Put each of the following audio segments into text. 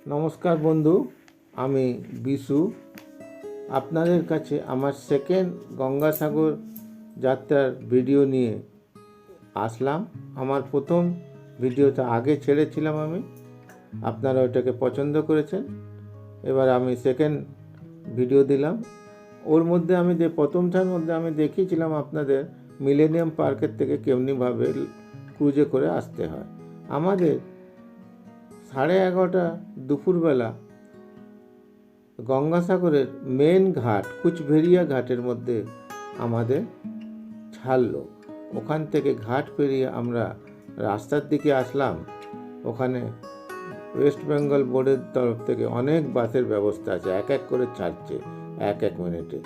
নমস্কার বন্ধু, আমি বিশু আপনাদের কাছে আমার সেকেন্ড গঙ্গাসাগর যাত্রার ভিডিও নিয়ে আসলাম। আমার প্রথম ভিডিওটা আগে ছেড়েছিলাম আমি, আপনারা ওটাকে পছন্দ করেছেন। এবার আমি সেকেন্ড ভিডিও দিলাম। ওর মধ্যে আমি যে প্রথমটার মধ্যে আমি দেখিয়েছিলাম আপনাদের মিলেনিয়াম পার্কের থেকে কেমনিভাবে ক্রুজে করে আসতে হয়। আমাদের 11:30 দুপুরবেলা গঙ্গাসাগরের মেন ঘাট কুচভেরিয়া ঘাটের মধ্যে আমাদের ছাড়লো। ওখান থেকে ঘাট পেরিয়ে আমরা রাস্তার দিকে আসলাম। ওখানে ওয়েস্ট বেঙ্গল বোর্ডের তরফ থেকে অনেক বাসের ব্যবস্থা আছে, এক এক করে ছাড়ছে এক এক মিনিটে।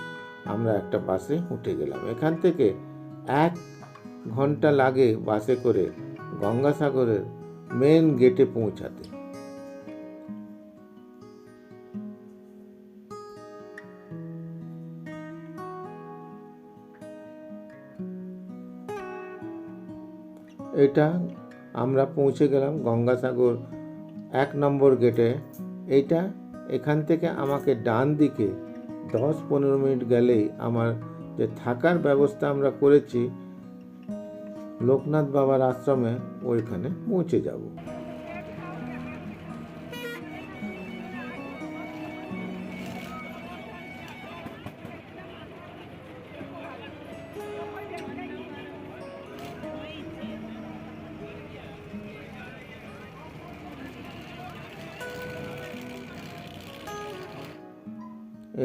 আমরা একটা বাসে উঠে গেলাম। এখান থেকে 1 ঘন্টা লাগে বাসে করে গঙ্গাসাগরের মেন গেটে পৌঁছাতে। এটা আমরা পৌঁছে গেলাম গঙ্গাসাগর 1 নম্বর গেটে। এখান থেকে আমাকে ডান দিকে 10-15 মিনিট গেলেই আমার যে থাকার ব্যবস্থা আমরা করেছি লোকনাথ বাবার আশ্রমে, ওইখানে পৌঁছে যাব।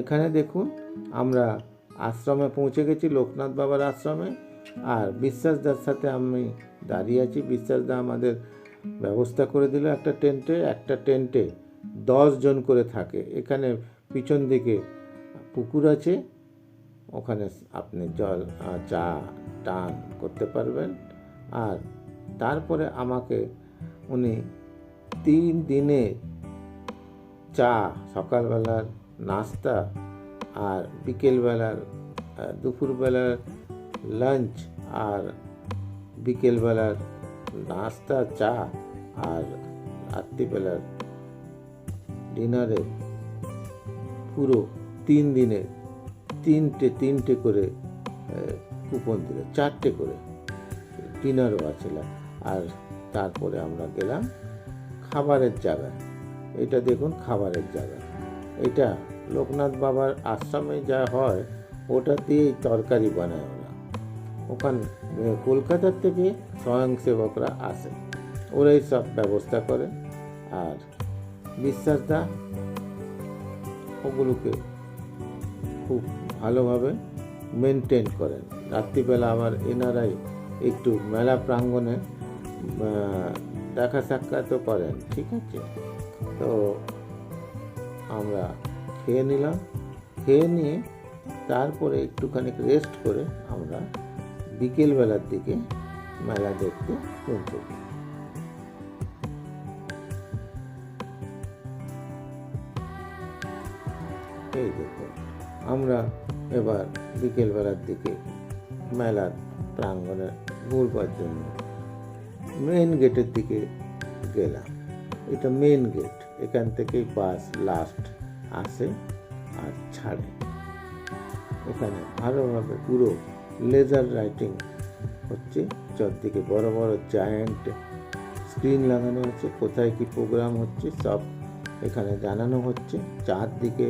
এখানে দেখুন আমরা আশ্রমে পৌঁছে গেছি, লোকনাথ বাবার আশ্রমে। আর বিশ্বাসদার সাথে আমি দাঁড়িয়ে আছি। বিশ্বাসদা আমাদের ব্যবস্থা করে দিল একটা টেন্টে 10 জন করে থাকে। এখানে পিছন দিকে পুকুর আছে, ওখানে আপনি জল চা টান করতে পারবেন। আর তারপরে আমাকে উনি 3 দিনে চা, সকালবেলার নাস্তা, আর বিকেলবেলার দুপুরবেলার লাঞ্চ, আর বিকেলবেলার নাস্তা চা, আর রাত্রিবেলার ডিনারে পুরো 3 দিনে তিনটে করে কুপন দিল, 4টে করে ডিনারও আছে। আর তারপরে আমরা গেলাম খাবারের জায়গায়। এটা দেখুন খাবারের জায়গা। এটা লোকনাথ বাবার আশ্রমে যা হয় ওটা দিয়েই তরকারি বানায় ওরা। ওখানে কলকাতার থেকে স্বয়ংসেবকরা আসে, ওরাই সব ব্যবস্থা করে। আর বিশ্বাসদা ওগুলোকে খুব ভালোভাবে মেনটেন করেন। রাত্রিবেলা আবার এনারাই একটু মেলা প্রাঙ্গণে দেখা সাক্ষাৎও করেন। ঠিক আছে, তো আমরা খেয়ে নিলাম। খেয়ে নিয়ে তারপরে একটুখানি রেস্ট করে আমরা বিকেলবেলার দিকে মেলা দেখতে পৌঁছে যাই। এই দেখুন আমরা এবার বিকেলবেলার দিকে মেলার প্রাঙ্গণে ঘুরবার জন্য মেন গেটের দিকে গেলাম। এটা মেন গেট, এখান থেকেই বাস লাস্ট আসে আর ছাড়ে। এখানে ভালোভাবে পুরো লেজার লাইটিং হচ্ছে, চারদিকে বড় বড় জায়ান্ট স্ক্রিন লাগানো হচ্ছে, কোথায় কি প্রোগ্রাম হচ্ছে সব এখানে জানানো হচ্ছে। চারদিকে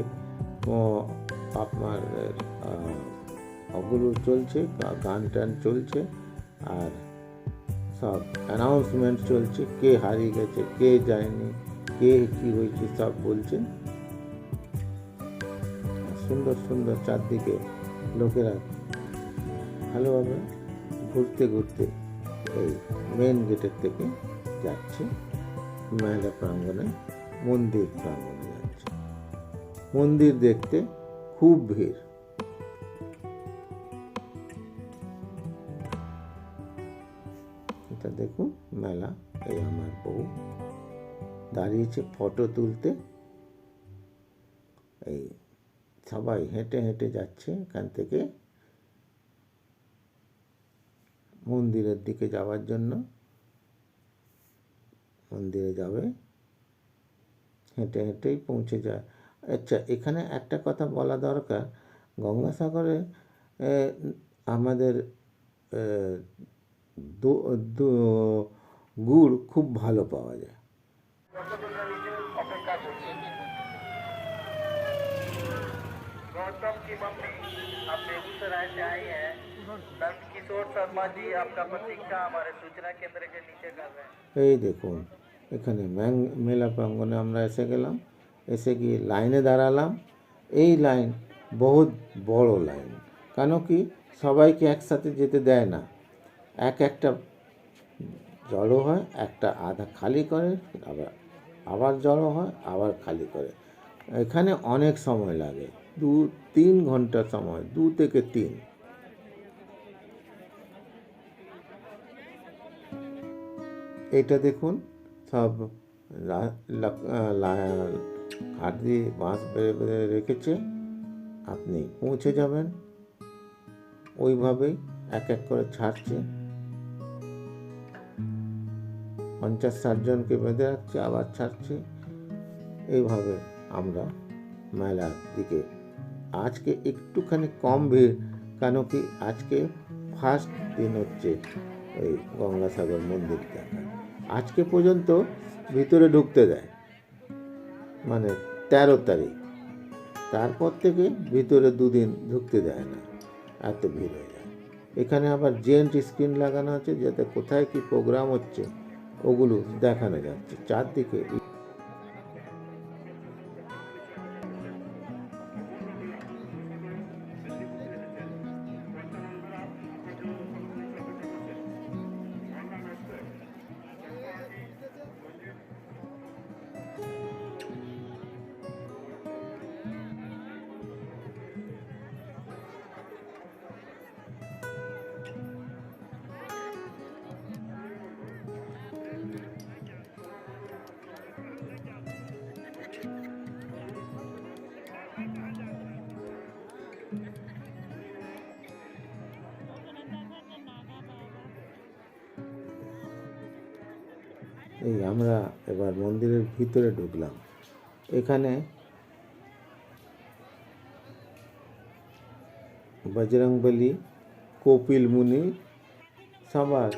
আপনার ওগুলো চলছে, গান টান চলছে, আর সব অ্যানাউন্সমেন্ট চলছে, কে হারিয়ে গেছে, কে যায়নি, কে কি হয়েছে সব বলছে। সুন্দর সুন্দর চারদিকে লোকেরা ভালোভাবে ঘুরতে ঘুরতে এই মেন গেটের থেকে যাচ্ছে মেলা প্রাঙ্গণে, মন্দির প্রাঙ্গণে যাচ্ছে। মন্দির দেখতে খুব ভিড়। এটা দেখুন মেলা। এই আমার বউ দাঁড়িয়েছে ফটো তুলতে। এই সবাই হেঁটে হেঁটে যাচ্ছে এখান থেকে মন্দিরের দিকে যাওয়ার জন্য। মন্দিরে যাবে হেঁটে হেঁটেই পৌঁছে যায়। আচ্ছা, এখানে একটা কথা বলা দরকার, গঙ্গাসাগরে আমাদের গুড় খুব ভালো পাওয়া যায়। गौतम की मम्मी अब बेगूसराय से आई है। नंद किशोर शर्मा जी आपका प्रतीक्षा हमारे सूचना केंद्र के नीचे कर रहे हैं। এই দেখুন, এখানে মেলা প্রাঙ্গণে আমরা এসে গেলাম, এসে গিয়ে লাইনে দাঁড়ালাম। এই লাইন বহুত বড় লাইন, কেন কি সবাইকে একসাথে যেতে দেয় না, একটা জড়ো হয়, একটা আধা খালি করে, আবার জড়ো হয়, আবার খালি করে। এখানে অনেক সময় লাগে, 2-3 ঘন্টা সময়, 2 থেকে 3। এটা দেখুন, সব হাত দিয়ে বাঁশ বেঁধে বেঁধে রেখেছে, আপনি পৌঁছে যাবেন। ওইভাবেই এক এক করে ছাড়ছে, 50-60 জনকে বেঁধে রাখছে, আবার ছাড়ছে। এইভাবে আমরা মেলার দিকে, আজকে একটুখানি কম ভিড়, কেন কি আজকে ফার্স্ট দিন হচ্ছে ওই গঙ্গাসাগর মন্দির দেখা। আজকে পর্যন্ত ভিতরে ঢুকতে দেয়, মানে 13 তারিখ, তারপর থেকে ভিতরে 2 দিন ঢুকতে দেয় না, এত ভিড় হয়ে যায়। এখানে আবার জেন্ট স্ক্রিন লাগানো আছে, যাতে কোথায় কি প্রোগ্রাম হচ্ছে ওগুলো দেখানো যাচ্ছে চারদিকে। এই আমরা এবার মন্দিরের ভিতরে ঢুকলাম। এখানে বজরংবলী, কপিল মুনি সবার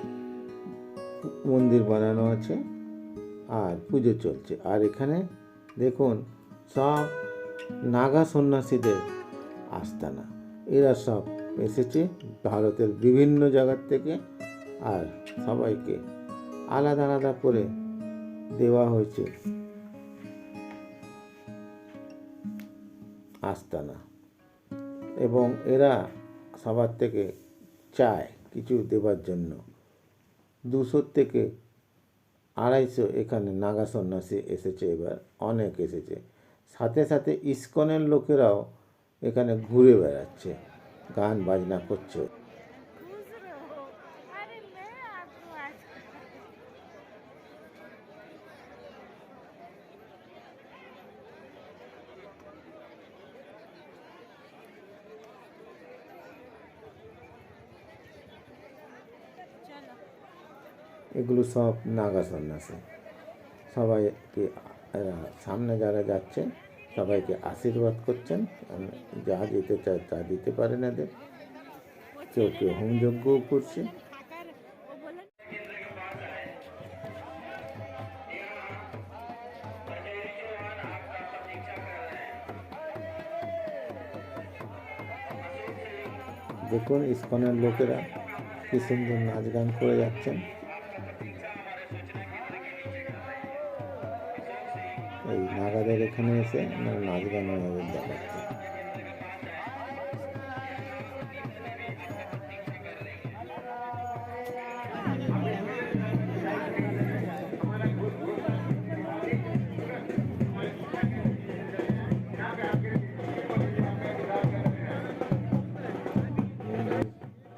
মন্দির বানানো আছে আর পুজো চলছে। আর এখানে দেখুন, সব নাগা সন্ন্যাসীদের আস্তানা। এরা সব এসেছে ভারতের বিভিন্ন জায়গার থেকে, আর সবাইকে আলাদা আলাদা করে দেওয়া হয়েছে আস্তানা, এবং এরা সবার থেকে চায় কিছু দেবার জন্য। 200 থেকে 250 এখানে নাগা সন্ন্যাসী এসেছে, এবার অনেক এসেছে। সাথে সাথে ইস্কনের লোকেরাও এখানে ঘুরে বেড়াচ্ছে, গান বাজনা করছে। এগুলো সব নাগা সন্ন্যাসী। সবাইকে সামনে যারা যাচ্ছেন সবাইকে আশীর্বাদ করছেন, যা দিতে চায় তা দিতে পারেন এদের। কেউ কেউ হোমযজ্ঞও করছে। দেখুন, ইস্কনের লোকেরা কি সুন্দর নাচ গান করে যাচ্ছেন। এই নাগাদের এখানে এসে নাচ গান দেখাচ্ছে।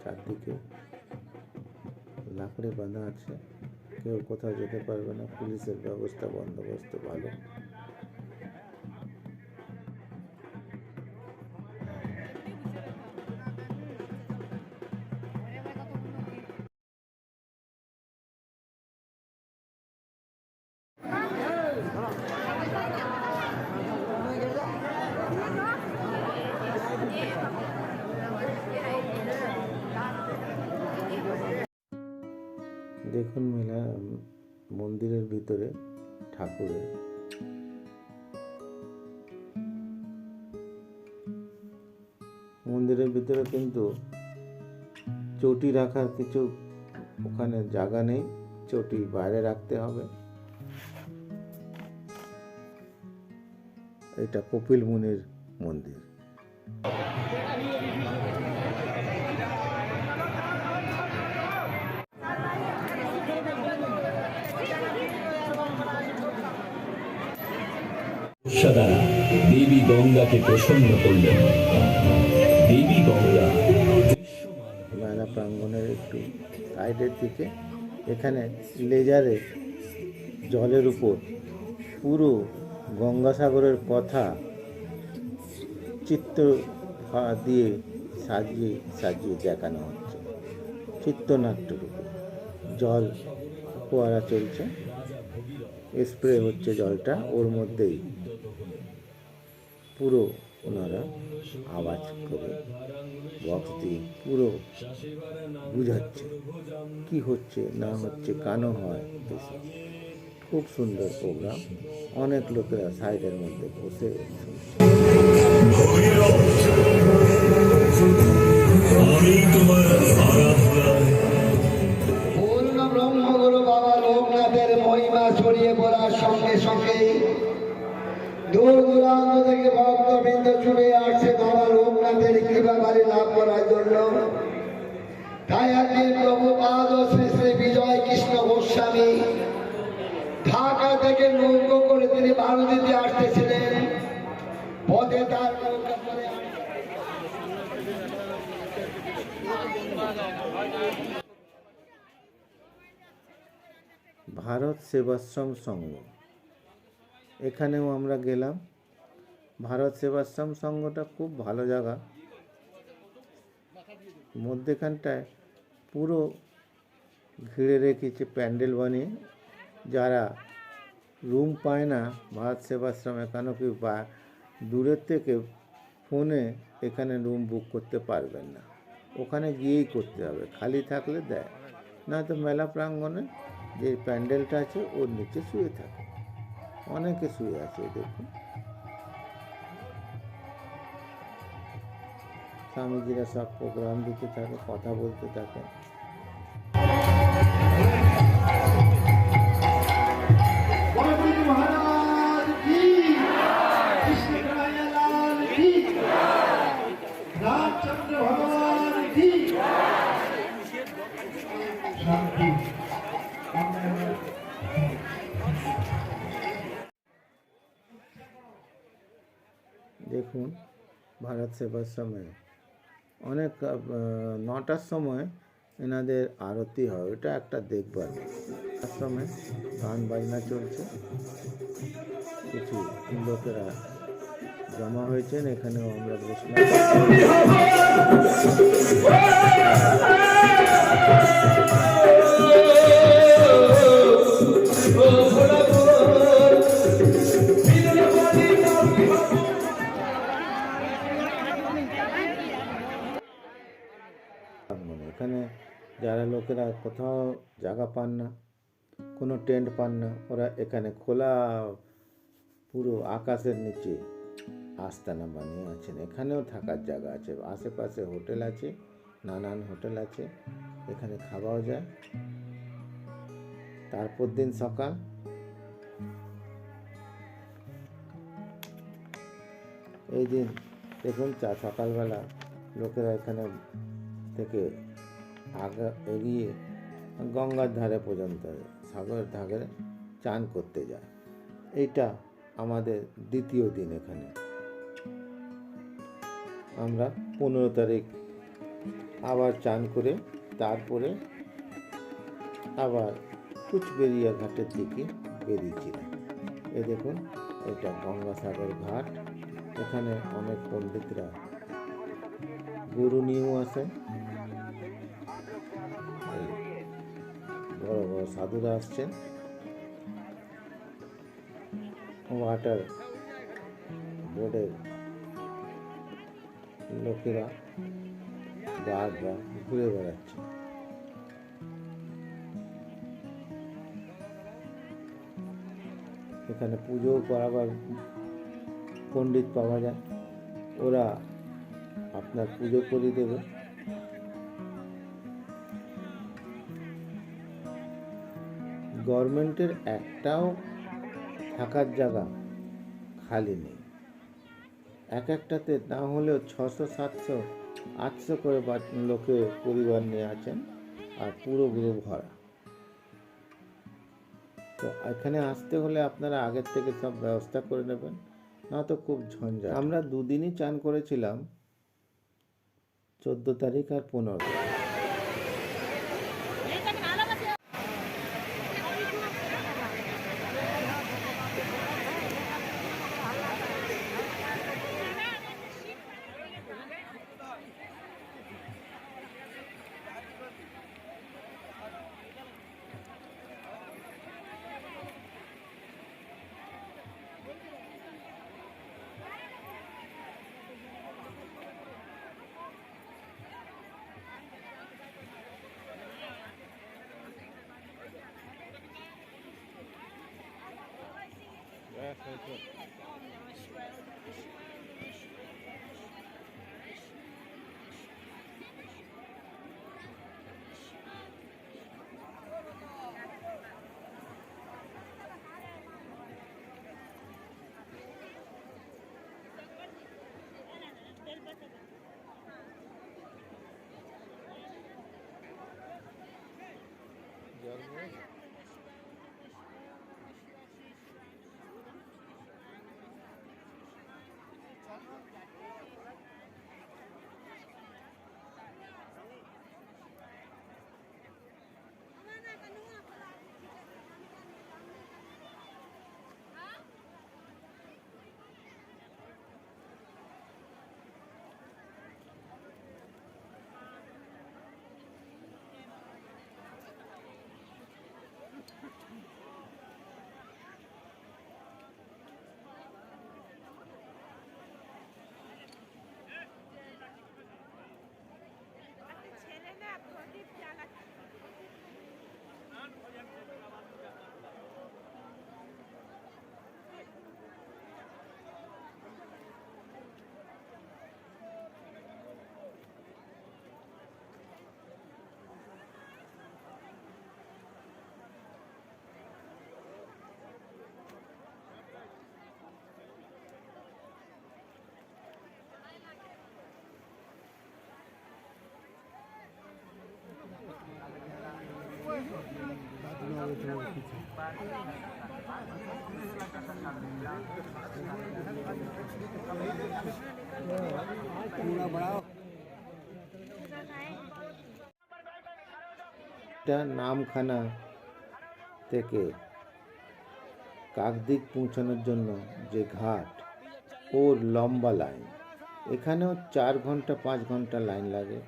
চারদিকে লাকড়ে বাঁধা আছে, কেউ কোথাও যেতে পারবে না, পুলিশের ব্যবস্থা বন্দোবস্ত ভালো। দেখুন মেলা মন্দিরের ভিতরে ঠাকুরের মন্দিরের ভিতরে কিন্তু চটি রাখার কিছু ওখানে জায়গা নেই, চটি বাইরে রাখতে হবে। এটা কপিল মুনির মন্দির। দ্বারা দেবী গঙ্গাকে প্রসন্ন করলেন। দেবী গঙ্গা মেলা প্রাঙ্গণের একটু সাইডের দিকে এখানে লেজারে জলের উপর পুরো গঙ্গাসাগরের কথা চিত্র দিয়ে সাজিয়ে সাজিয়ে দেখানো হচ্ছে। চিত্রনাট্যের উপর জল ফোয়ারা চলছে, স্প্রে হচ্ছে জলটা, ওর মধ্যেই পুরো ওনারা আওয়াজ করে বক্স দিয়ে পুরো বুঝাচ্ছে কি হচ্ছে না হচ্ছে, কানো হয় এসব। খুব সুন্দর প্রোগ্রাম। অনেক লোকেরা সাইডের মধ্যে বসে শুনছে। পূর্ণ ব্রহ্মগুরু বাবা লোকনাথের মহিমা ছড়িয়ে পড়ার সঙ্গে সঙ্গে দূর দূরান্ত থেকে ভক্তবৃন্দ ছুটে আসছে বাবা লোকনাথের কৃপা বাড়ি লাভ করার জন্য। তাই একদিন প্রভুপাদ শ্রী শ্রী বিজয় কৃষ্ণ গোস্বামী ঢাকা থেকে নৌকো করে তিনি ভারতীতে আসতেছিলেন। পথে তার নৌকা করে ভারত সেবাশ্রম সংঘ, এখানেও আমরা গেলাম। ভারত সেবাশ্রম সংঘটা খুব ভালো জায়গা। মধ্যেখানটায় পুরো ঘিরে রেখেছে প্যান্ডেল বানিয়ে। যারা রুম পায় না ভারত সেবাশ্রম, এখানেও কি দূরের থেকে ফোনে এখানে রুম বুক করতে পারবেন না, ওখানে গিয়েই করতে হবে। খালি থাকলে দেয়, নয়তো মেলা প্রাঙ্গণে যে প্যান্ডেলটা আছে ওর নিচে শুয়ে থাকে। অনেকে শুয়ে আছে, দেখুন স্বামীজিরা সব প্রোগ্রাম দিতে থাকে, কথা বলতে থাকে। महाराज की कृष्ण कन्हैयालाल की रामचंद्र भगवान की शांति। দেখুন ভারত সেবাশ্রমে অনেক 9টার সময় এনাদের আরতি হয়, ওটা একটা দেখবার। আশ্রমে গান বাজনা চলছে, কিছু লোকেরা জমা হয়েছেন, এখানেও আমরা বসলাম। এখানে যারা লোকেরা কোথাও জায়গা পান না, কোনো টেন্ট পান না, ওরা এখানে খোলা পুরো আকাশের নিচে আস্তানা বানিয়ে আছেন। এখানেও থাকার জায়গা আছে, আশেপাশে হোটেল আছে, নানান হোটেল আছে, এখানে খাওয়াও যায়। তারপর দিন সকাল এই দিন দেখুন সকালবেলা লোকেরা এখানে থেকে আগে এগিয়ে গঙ্গার ধারে পর্যন্ত সাগরের ধারে চান করতে যায়। এইটা আমাদের দ্বিতীয় দিন। এখানে আমরা 15 তারিখ আবার চান করে তারপরে আবার কুচবেড়িয়া ঘাটের দিকে বেরিয়েছিলাম। এই দেখুন এটা গঙ্গাসাগর ঘাট। এখানে অনেক পণ্ডিতরা গরু নিয়েও আসেন, বড় বড় সাধুরা আসছেন। ওয়াটার বোর্ডের লোকেরা গার্ডরা ঘুরে বেড়াচ্ছে। এখানে পুজো করাবার পণ্ডিত পাওয়া যায়, ওরা আপনার পুজো করে দেবে। গভর্নমেন্টের একটাও থাকার জায়গা খালি নেই, এক একটাতে না হলেও 600, 700, 800 করে লোকে পরিবার নিয়ে আছেন, আর পুরো গ্রুপ ভরা। তো এখানে আসতে হলে আপনারা আগের থেকে সব ব্যবস্থা করে নেবেন, না তো খুব ঝঞ্ঝাট। আমরা দুদিনই চান করেছিলাম, 14 তারিখ আর 15 তারিখ। এটা নামখানা থেকে কাকদ্বীপ পৌঁছানোর জন্য যে ঘাট, ওর লম্বা লাইন। এখানেও 4 ঘন্টা 5 ঘন্টা লাইন লাগে,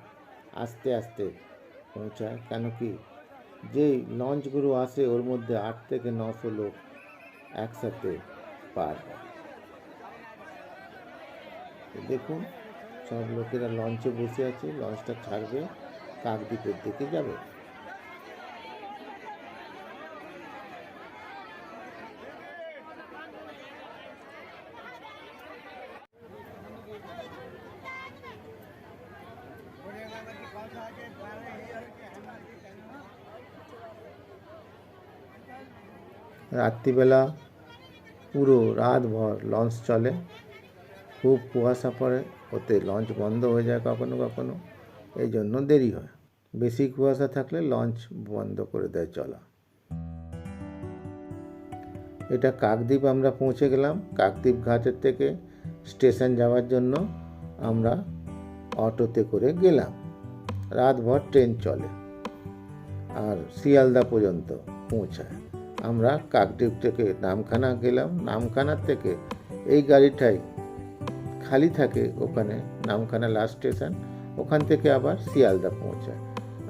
আস্তে আস্তে পৌঁছায়। কেন কি যেই লঞ্চগুলো আসে ওর মধ্যে 8 থেকে 900 লোক একসাথে পার হয়। দেখুন সব লোকেরা লঞ্চে বসে আছে, লঞ্চটা ছাড়বে, কাকদ্বীপের দিকে যাবে। রাত্রিবেলা পুরো রাতভর লঞ্চ চলে, খুব কুয়াশা পড়ে, ওতে লঞ্চ বন্ধ হয়ে যায় কখনো কখনো, এই জন্য দেরি হয়। বেশি কুয়াশা থাকলে লঞ্চ বন্ধ করে দেয় চলা। এটা কাকদ্বীপ আমরা পৌঁছে গেলাম। কাকদ্বীপ ঘাটের থেকে স্টেশন যাওয়ার জন্য আমরা অটোতে করে গেলাম। রাতভর ট্রেন চলে আর শিয়ালদা পর্যন্ত পৌঁছায়। আমরা কাকদ্বীপ থেকে নামখানা গেলাম। নামখানার থেকে এই গাড়িটাই খালি থাকে, ওখানে নামখানা লাস্ট স্টেশন, ওখান থেকে আবার শিয়ালদা পৌঁছায়।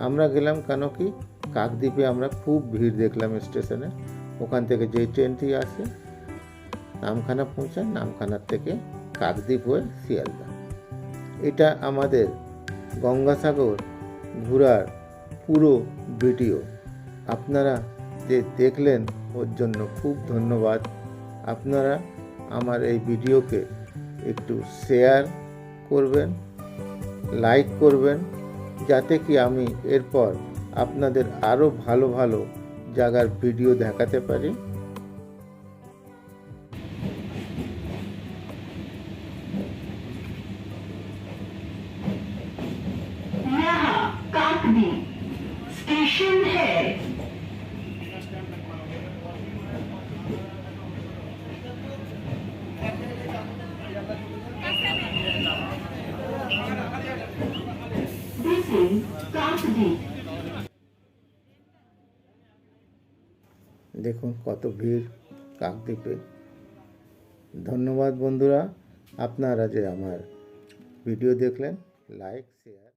আমরা গেলাম কেন কি কাকদ্বীপে আমরা খুব ভিড় দেখলাম স্টেশনে। ওখান থেকে যেই ট্রেনটি আসে নামখানা পৌঁছায়, নামখানার থেকে কাকদ্বীপ হয়ে শিয়ালদা। এটা আমাদের গঙ্গাসাগর ঘোরার পুরো ভিডিও। আপনারা যে দেখলেন ওর জন্য খুব ধন্যবাদ। আপনারা আমার এই ভিডিওকে একটু শেয়ার করবেন, লাইক করবেন, যাতে কি আমি এরপর আপনাদের আরও ভালো ভালো জায়গার ভিডিও দেখাতে পারি। यहाँ काकदी स्टेशन है। This is काकदी। দেখুন কত ভিড় কাকদ্বীপে। ধন্যবাদ বন্ধুরা, আপনারা যে আমার ভিডিও দেখলেন, লাইক শেয়ার।